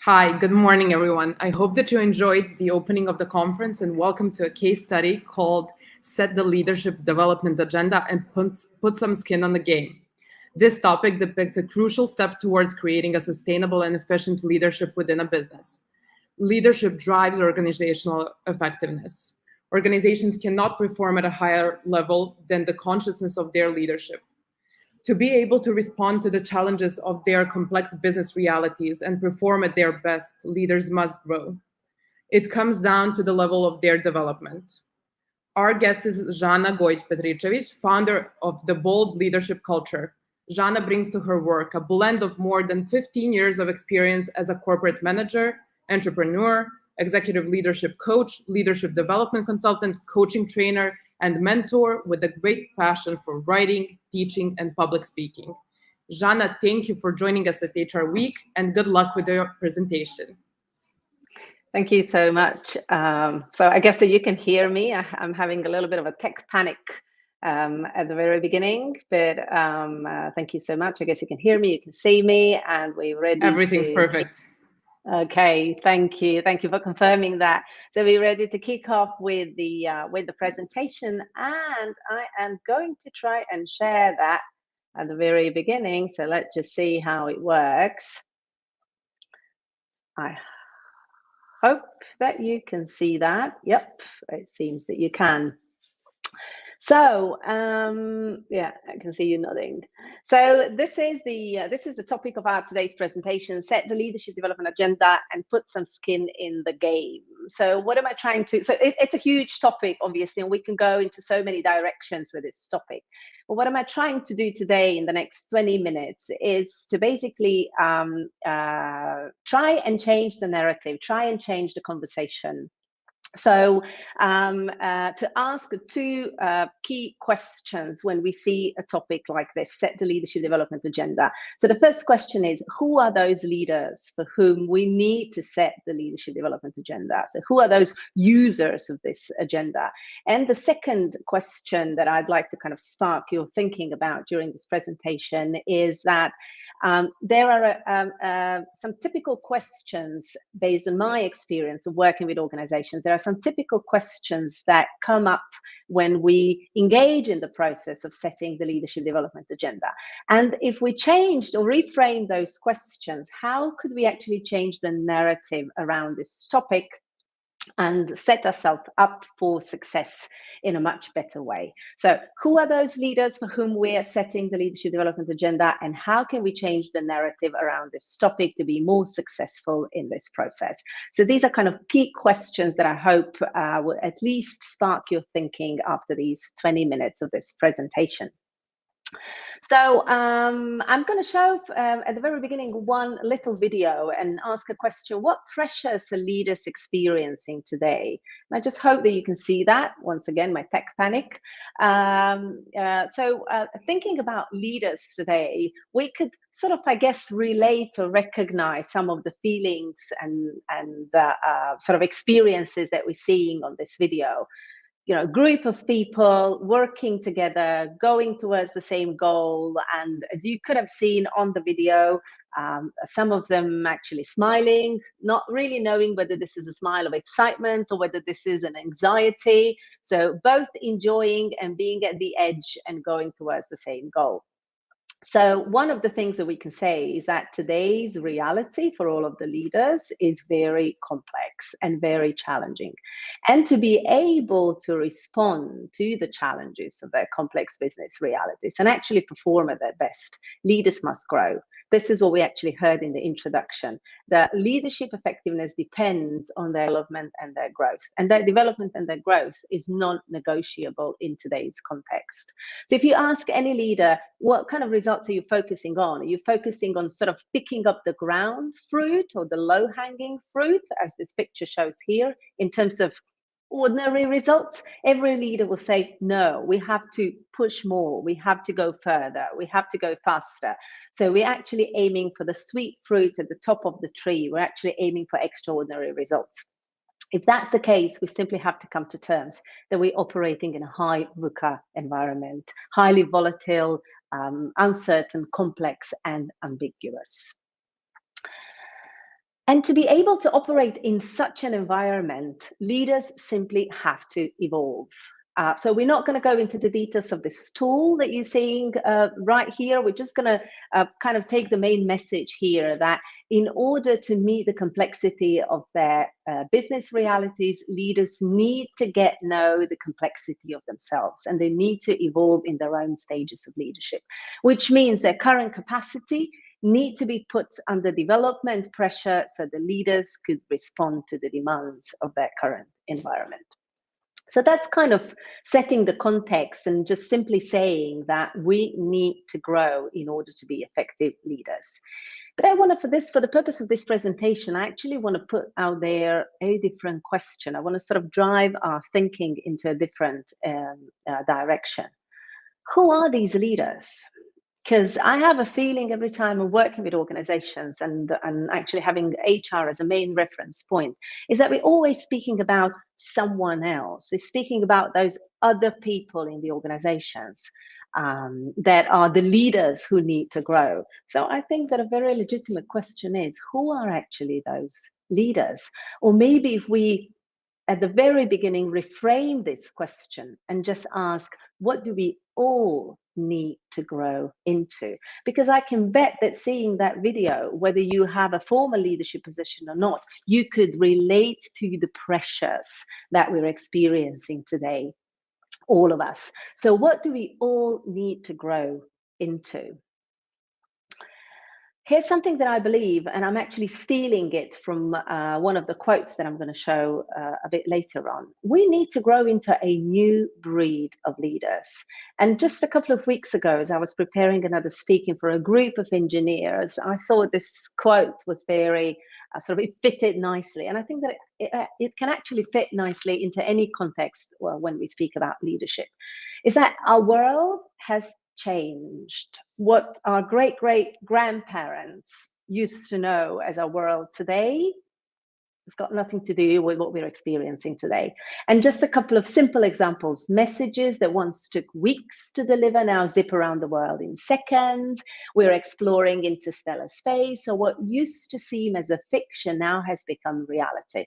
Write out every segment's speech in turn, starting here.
Hi, good morning, everyone. I hope that you enjoyed the opening of the conference and welcome to a case study called Set the Leadership Development Agenda and Put Some Skin on the Game. This topic depicts a crucial step towards creating a sustainable and efficient leadership within a business. Leadership drives organizational effectiveness. Organizations cannot perform at a higher level than the consciousness of their leadership. To be able to respond to the challenges of their complex business realities and perform at their best, leaders must grow. It comes down to the level of their development. Our guest is Zana Goic Petricevic, founder of the Bold Leadership Culture. Zana brings to her work a blend of more than 15 years of experience as a corporate manager, entrepreneur, executive leadership coach, leadership development consultant, coaching trainer, and mentor with a great passion for writing, teaching, and public speaking. Zana, thank you for joining us at HR Week, and good luck with your presentation. Thank you so much. So I guess that you can hear me. I'm having a little bit of a tech panic at the very beginning, but thank you so much. I guess you can hear me, you can see me, and we're ready. Everything's perfect. Okay, thank you. Thank you for confirming that. So we're ready to kick off with the presentation, and I am going to try and share that at the very beginning. So let's just see how it works. I hope that you can see that. Yep, it seems that you can. So yeah, I can see you nodding. So this is the topic of our today's presentation: set the leadership development agenda and put some skin in the game. So what am I trying to? So it's a huge topic, obviously, and we can go into so many directions with this topic. But what am I trying to do today in the next 20 minutes is to basically try and change the narrative, try and change the conversation. So to ask two key questions when we see a topic like this, set the leadership development agenda. So the first question is, who are those leaders for whom we need to set the leadership development agenda? So who are those users of this agenda? And the second question that I'd like to kind of spark your thinking about during this presentation is that there are some typical questions based on my experience of working with organizations. There are some typical questions that come up when we engage in the process of setting the leadership development agenda. And if we changed or reframed those questions, how could we actually change the narrative around this topic and set ourselves up for success in a much better way? So who are those leaders for whom we are setting the leadership development agenda, and how can we change the narrative around this topic to be more successful in this process? So these are kind of key questions that I hope will at least spark your thinking after these 20 minutes of this presentation. So I'm going to show at the very beginning one little video and ask a question: what pressures are leaders experiencing today? And I just hope that you can see that. Once again, my tech panic. Thinking about leaders today, we could sort of, I guess, relate or recognize some of the feelings and sort of experiences that we're seeing on this video. You know, group of people working together, going towards the same goal. And as you could have seen on the video, some of them actually smiling, not really knowing whether this is a smile of excitement or whether this is an anxiety. So both enjoying and being at the edge and going towards the same goal. So one of the things that we can say is that today's reality for all of the leaders is very complex and very challenging. And to be able to respond to the challenges of their complex business realities and actually perform at their best, leaders must grow. This is what we actually heard in the introduction. That leadership effectiveness depends on their development and their growth. And their development and their growth is non-negotiable in today's context. So if you ask any leader, what kind of results are you focusing on? Are you focusing on sort of picking up the ground fruit or the low-hanging fruit, as this picture shows here, in terms of ordinary results? Every leader will say, no, we have to push more, we have to go further, we have to go faster. So we're actually aiming for the sweet fruit at the top of the tree. We're actually aiming for extraordinary results. If that's the case, we simply have to come to terms that we're operating in a high VUCA environment, highly volatile, uncertain, complex, and ambiguous. And to be able to operate in such an environment, leaders simply have to evolve. So we're not going to go into the details of this tool that you're seeing right here. We're just going to kind of take the main message here that in order to meet the complexity of their business realities, leaders need to get know the complexity of themselves, and they need to evolve in their own stages of leadership, which means their current capacity need to be put under development pressure so the leaders could respond to the demands of their current environment. So that's kind of setting the context and just simply saying that we need to grow in order to be effective leaders. But I want to, for the purpose of this presentation, I actually want to put out there a different question. I want to sort of drive our thinking into a different direction. Who are these leaders? Because I have a feeling every time I'm working with organizations and actually having HR as a main reference point, is that we're always speaking about someone else. We're speaking about those other people in the organizations that are the leaders who need to grow. So I think that a very legitimate question is, who are actually those leaders? Or maybe if we, at the very beginning, reframe this question and just ask, what do we all need to grow into? Because I can bet that seeing that video, whether you have a formal leadership position or not, you could relate to the pressures that we're experiencing today, all of us. So what do we all need to grow into? Here's something that I believe, and I'm actually stealing it from one of the quotes that I'm going to show a bit later on. We need to grow into a new breed of leaders. And just a couple of weeks ago, as I was preparing another speaking for a group of engineers, I thought this quote was very it fitted nicely. And I think that it can actually fit nicely into any context when we speak about leadership, is that our world has changed. What our great-great-grandparents used to know as our world today, it's got nothing to do with what we're experiencing today. And just a couple of simple examples: messages that once took weeks to deliver now zip around the world in seconds. We're exploring interstellar space. So what used to seem as a fiction now has become reality,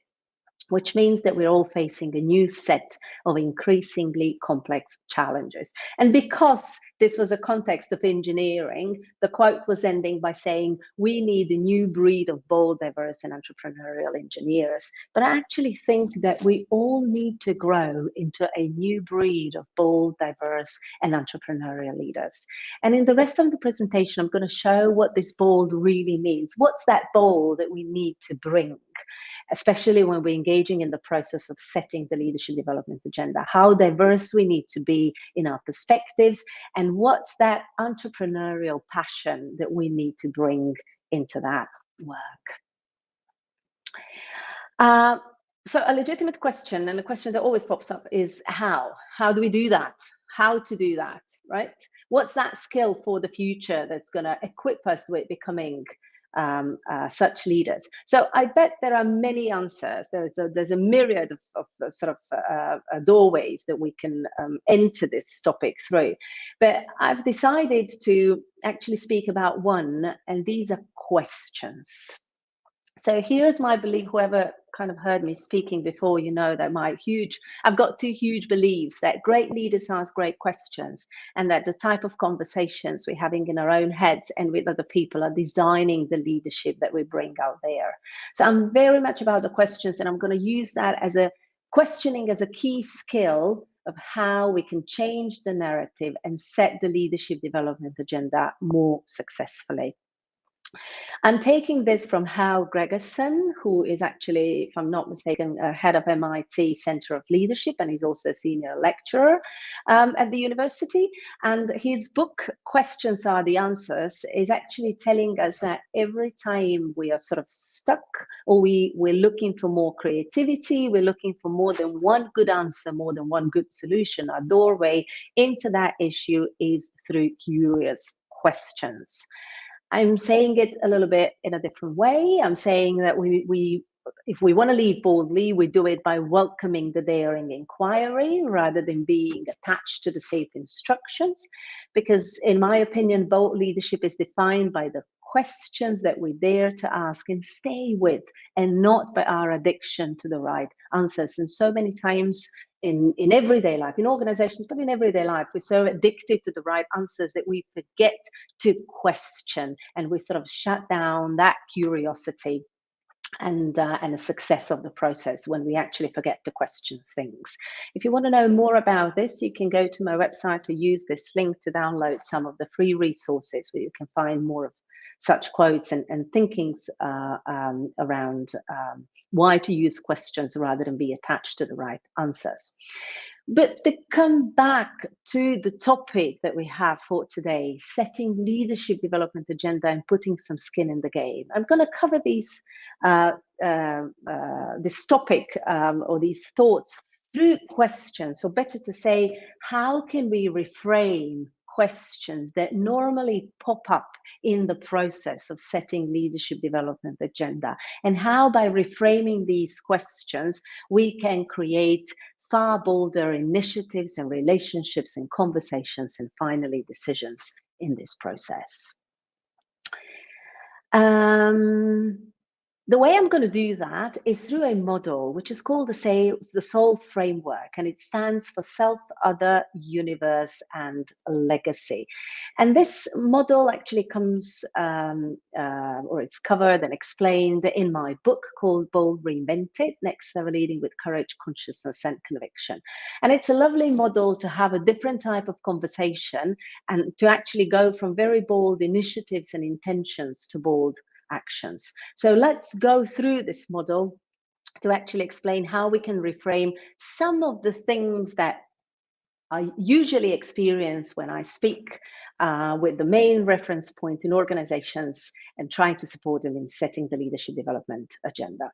which means that we're all facing a new set of increasingly complex challenges. And because this was a context of engineering, the quote was ending by saying, we need a new breed of bold, diverse, and entrepreneurial engineers. But I actually think that we all need to grow into a new breed of bold, diverse, and entrepreneurial leaders. And in the rest of the presentation, I'm going to show what this bold really means. What's that bold that we need to bring, especially when we're engaging in the process of setting the leadership development agenda, how diverse we need to be in our perspectives, and what's that entrepreneurial passion that we need to bring into that work. So a legitimate question, and a question that always pops up, is how? How do we do that? How to do that, right? What's that skill for the future that's going to equip us with becoming such leaders? So I bet there are many answers. There's a myriad of doorways that we can enter this topic through. But I've decided to actually speak about one, and these are questions. So here's my belief. Whoever kind of heard me speaking before, you know that I've got two huge beliefs: that great leaders ask great questions, and that the type of conversations we're having in our own heads and with other people are designing the leadership that we bring out there. So I'm very much about the questions, and I'm going to use that as questioning as a key skill of how we can change the narrative and set the leadership development agenda more successfully. I'm taking this from Hal Gregerson, who is actually, if I'm not mistaken, head of MIT Center of Leadership, and he's also a senior lecturer at the university. And his book, Questions Are the Answers, is actually telling us that every time we are sort of stuck, or we're looking for more creativity, we're looking for more than one good answer, more than one good solution, our doorway into that issue is through curious questions. I'm saying it a little bit in a different way. I'm saying that if we want to lead boldly, we do it by welcoming the daring inquiry rather than being attached to the safe instructions. Because in my opinion, bold leadership is defined by the questions that we dare to ask and stay with, and not by our addiction to the right answers. And so many times in everyday life, in organizations, but in everyday life, we're so addicted to the right answers that we forget to question, and we sort of shut down that curiosity and a success of the process when we actually forget to question things. If you want to know more about this, you can go to my website or use this link to download some of the free resources where you can find more of such quotes and thinkings around why to use questions rather than be attached to the right answers. But to come back to the topic that we have for today, setting leadership development agenda and putting some skin in the game, I'm going to cover this topic or these thoughts through questions. So better to say, how can we reframe questions that normally pop up in the process of setting leadership development agenda, and how by reframing these questions we can create far bolder initiatives and relationships and conversations and finally decisions in this process. The way I'm going to do that is through a model which is called the SOUL framework, and it stands for Self, Other, Universe, and Legacy. And this model actually comes, or it's covered and explained in my book called Bold Reinvented, Next Level Leading with Courage, Consciousness, and Conviction. And it's a lovely model to have a different type of conversation and to actually go from very bold initiatives and intentions to bold actions. So let's go through this model to actually explain how we can reframe some of the things that I usually experience when I speak with the main reference point in organizations and trying to support them in setting the leadership development agenda.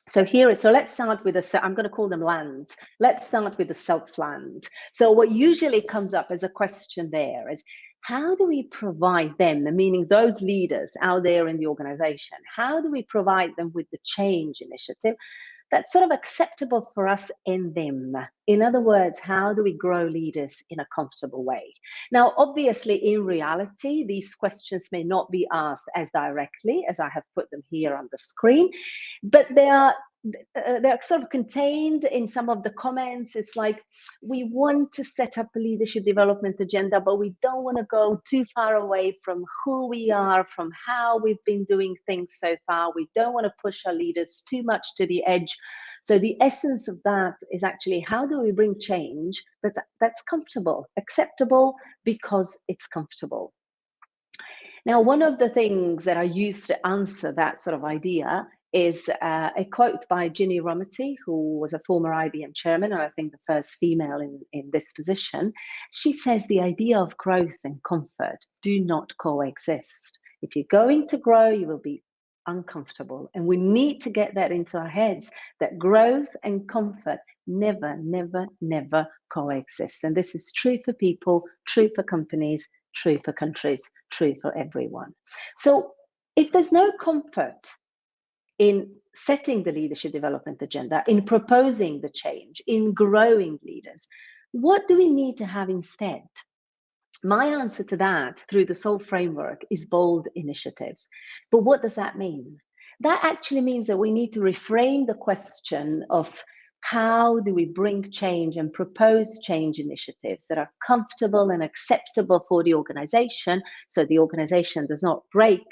So let's start with I'm going to call them lands. Let's start with the self land. So what usually comes up as a question there is, how do we provide them, meaning those leaders out there in the organization, how do we provide them with the change initiative that's sort of acceptable for us and them? In other words, how do we grow leaders in a comfortable way? Now, obviously, in reality, these questions may not be asked as directly as I have put them here on the screen, but they're sort of contained in some of the comments. It's like, we want to set up a leadership development agenda, but we don't want to go too far away from who we are, from how we've been doing things so far. We don't want to push our leaders too much to the edge. So the essence of that is actually, how do we bring change that's comfortable, acceptable, because it's comfortable? Now, one of the things that I use to answer that sort of idea is a quote by Ginny Rometty, who was a former IBM chairman, and I think the first female in this position. She says the idea of growth and comfort do not coexist. If you're going to grow, you will be uncomfortable. And we need to get that into our heads, that growth and comfort never, never, never coexist. And this is true for people, true for companies, true for countries, true for everyone. So if there's no comfort in setting the leadership development agenda, in proposing the change, in growing leaders, what do we need to have instead? My answer to that through the SOUL framework is bold initiatives. But what does that mean? That actually means that we need to reframe the question of how do we bring change and propose change initiatives that are comfortable and acceptable for the organization, so the organization does not break.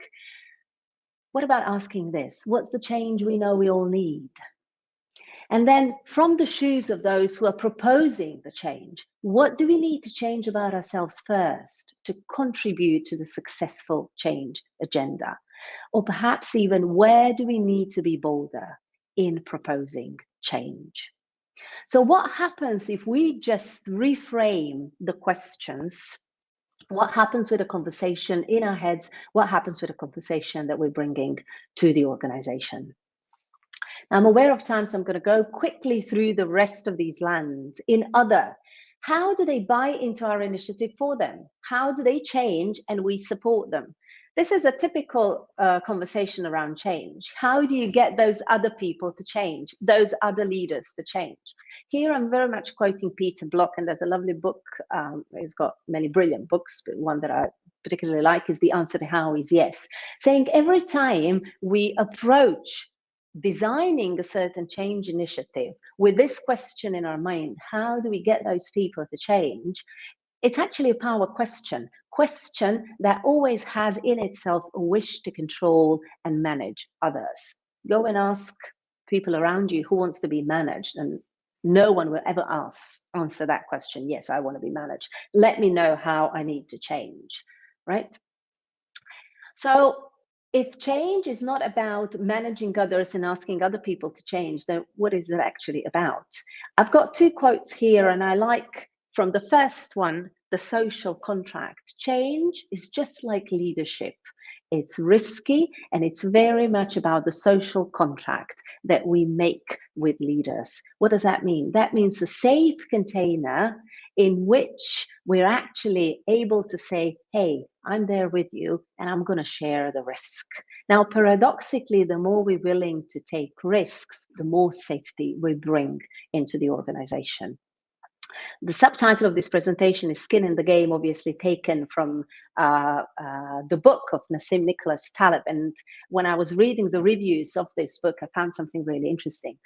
What about asking this? What's the change we know we all need? And then from the shoes of those who are proposing the change, what do we need to change about ourselves first to contribute to the successful change agenda? Or perhaps even, where do we need to be bolder in proposing change? So what happens if we just reframe the questions? What happens with a conversation in our heads? What happens with a conversation that we're bringing to the organization? Now, I'm aware of time, so I'm going to go quickly through the rest of these lands. In other, how do they buy into our initiative for them? How do they change and we support them? This is a typical conversation around change. How do you get those other people to change, those other leaders to change? Here I'm very much quoting Peter Block, and there's a lovely book. He's got many brilliant books, but one that I particularly like is The Answer to How is Yes, saying every time we approach designing a certain change initiative with this question in our mind, how do we get those people to change? It's actually a power question that always has in itself a wish to control and manage others. Go and ask people around you who wants to be managed, and no one will ever answer that question. Yes, I want to be managed. Let me know how I need to change, right? So if change is not about managing others and asking other people to change, then what is it actually about? I've got two quotes here, and I like from the first one, the social contract. Change is just like leadership. It's risky, and it's very much about the social contract that we make with leaders. What does that mean? That means a safe container in which we're actually able to say, hey, I'm there with you and I'm going to share the risk. Now, paradoxically, the more we're willing to take risks, the more safety we bring into the organization. The subtitle of this presentation is Skin in the Game, obviously taken from the book of Nassim Nicholas Taleb. And when I was reading the reviews of this book, I found something really interesting.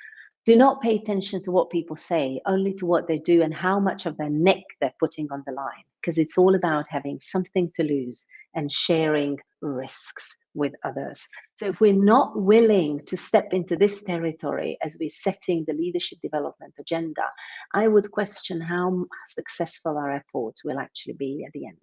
Do not pay attention to what people say, only to what they do and how much of their neck they're putting on the line, because it's all about having something to lose and sharing risks with others. So if we're not willing to step into this territory as we're setting the leadership development agenda, I would question how successful our efforts will actually be at the end.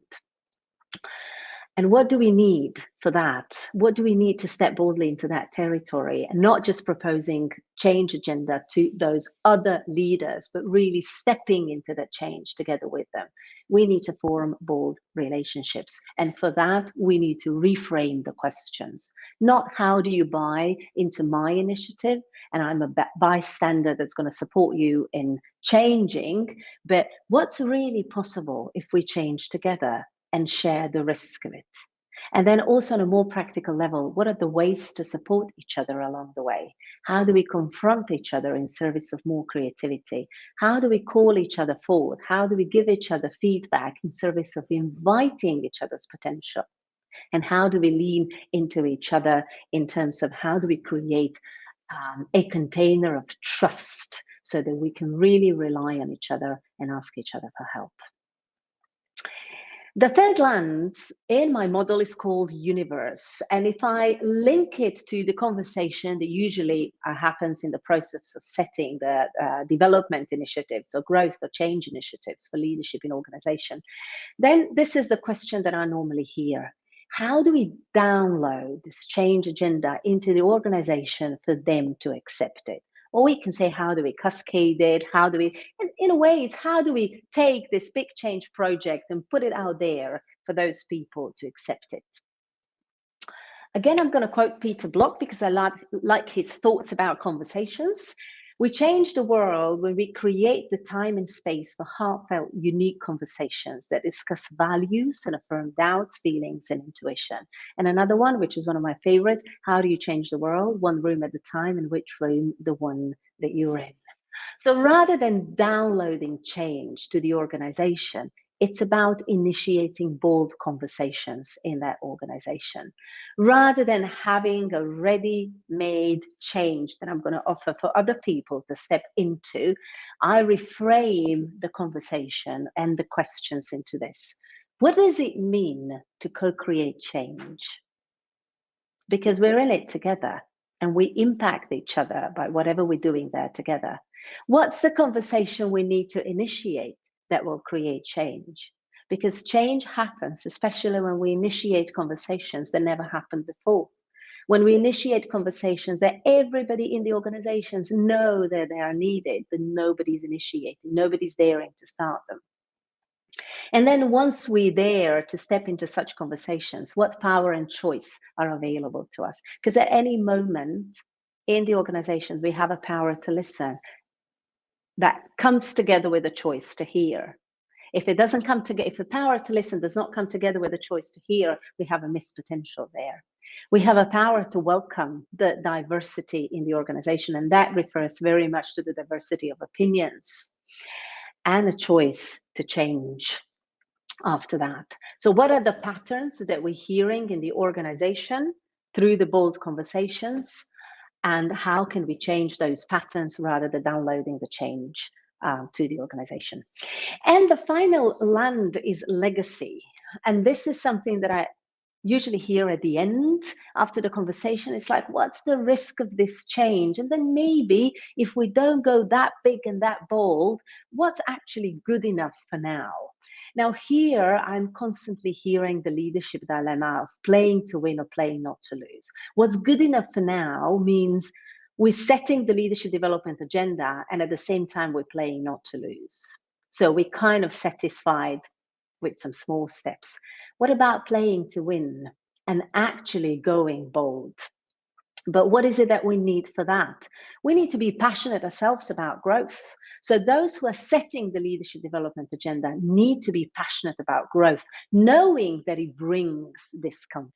And what do we need for that? What do we need to step boldly into that territory and not just proposing change agenda to those other leaders, but really stepping into that change together with them? We need to form bold relationships. And for that, we need to reframe the questions. Not how do you buy into my initiative and I'm a bystander that's going to support you in changing, but what's really possible if we change together and share the risk of it? And then also on a more practical level, what are the ways to support each other along the way? How do we confront each other in service of more creativity? How do we call each other forward? How do we give each other feedback in service of inviting each other's potential? And how do we lean into each other in terms of how do we create a container of trust so that we can really rely on each other and ask each other for help? The third lens in my model is called universe. And if I link it to the conversation that usually happens in the process of setting the development initiatives or growth or change initiatives for leadership in organization, then this is the question that I normally hear. How do we download this change agenda into the organization for them to accept it? Or we can say, how do we cascade it? How do we, and in a way, it's how do we take this big change project and put it out there for those people to accept it? Again, I'm going to quote Peter Block because I like his thoughts about conversations. We change the world when we create the time and space for heartfelt, unique conversations that discuss values and affirm doubts, feelings, and intuition. And another one, which is one of my favorites, how do you change the world? One room at a time, and which room? The one that you're in. So rather than downloading change to the organization, it's about initiating bold conversations in that organization. Rather than having a ready-made change that I'm going to offer for other people to step into, I reframe the conversation and the questions into this. What does it mean to co-create change? Because we're in it together and we impact each other by whatever we're doing there together. What's the conversation we need to initiate that will create change? Because change happens, especially when we initiate conversations that never happened before. When we initiate conversations that everybody in the organizations know that they are needed, but nobody's initiating, nobody's daring to start them. And then once we're there to step into such conversations, what power and choice are available to us? Because at any moment in the organization, we have a power to listen that comes together with a choice to hear. If it doesn't come together, if the power to listen does not come together with the choice to hear, we have a missed potential there. We have a power to welcome the diversity in the organization, and that refers very much to the diversity of opinions and a choice to change after that. So what are the patterns that we're hearing in the organization through the bold conversations, and how can we change those patterns rather than downloading the change to the organization? And the final land is legacy. And this is something that I usually hear at the end after the conversation. It's like, what's the risk of this change? And then maybe if we don't go that big and that bold, what's actually good enough for now? Now here, I'm constantly hearing the leadership dilemma of playing to win or playing not to lose. What's good enough for now means we're setting the leadership development agenda, and at the same time, we're playing not to lose. So we're kind of satisfied with some small steps. What about playing to win and actually going bold? But what is it that we need for that? We need to be passionate ourselves about growth. So those who are setting the leadership development agenda need to be passionate about growth, knowing that it brings discomfort.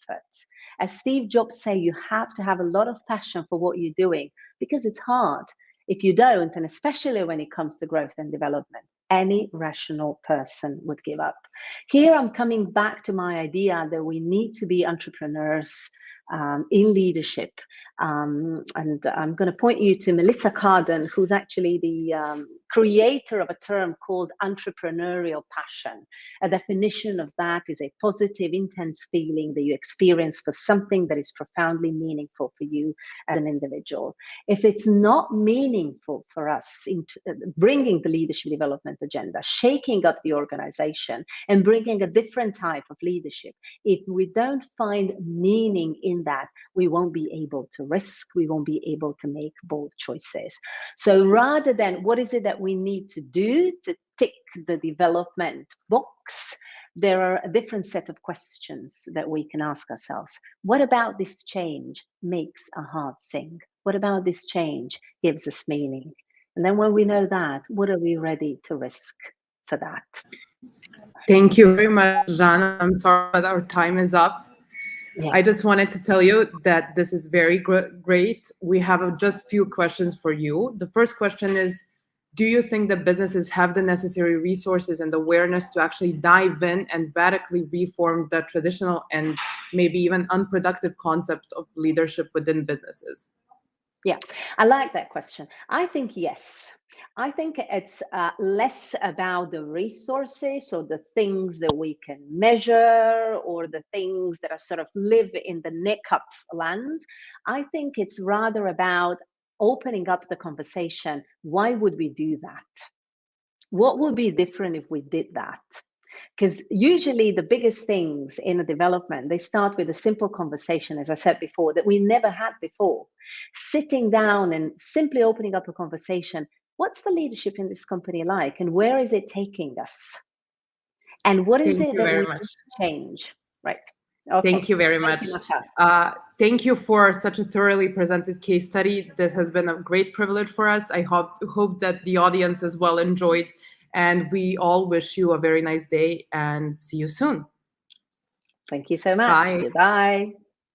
As Steve Jobs say, you have to have a lot of passion for what you're doing, because it's hard. If you don't, and especially when it comes to growth and development, any rational person would give up. Here I'm coming back to my idea that we need to be entrepreneurs in leadership. And I'm going to point you to Melissa Carden, who's actually the creator of a term called entrepreneurial passion. A definition of that is a positive, intense feeling that you experience for something that is profoundly meaningful for you as an individual. If it's not meaningful for us in bringing the leadership development agenda, shaking up the organization and bringing a different type of leadership, if we don't find meaning in that, we won't be able to risk, we won't be able to make bold choices. So rather than what is it that we need to do to tick the development box, there are a different set of questions that we can ask ourselves. What about this change makes a heart sing? What about this change gives us meaning? And then when we know that, what are we ready to risk for that? Thank you very much, Zana. I'm sorry, but our time is up. Yeah. I just wanted to tell you that this is very great. We have just a few questions for you. The first question is, do you think that businesses have the necessary resources and awareness to actually dive in and radically reform the traditional and maybe even unproductive concept of leadership within businesses? Yeah, I like that question. I think yes. I think it's less about the resources or the things that we can measure or the things that are sort of live in the neck-up land. I think it's rather about opening up the conversation. Why would we do that? What would be different if we did that? Because usually the biggest things in a development, they start with a simple conversation, as I said before, that we never had before. Sitting down and simply opening up a conversation. What's the leadership in this company like, and where is it taking us? And what is it that we need to change? Right. Okay. Thank you very much. Thank you for such a thoroughly presented case study. This has been a great privilege for us. I hope that the audience as well enjoyed. And we all wish you a very nice day and see you soon. Thank you so much. Bye. Goodbye.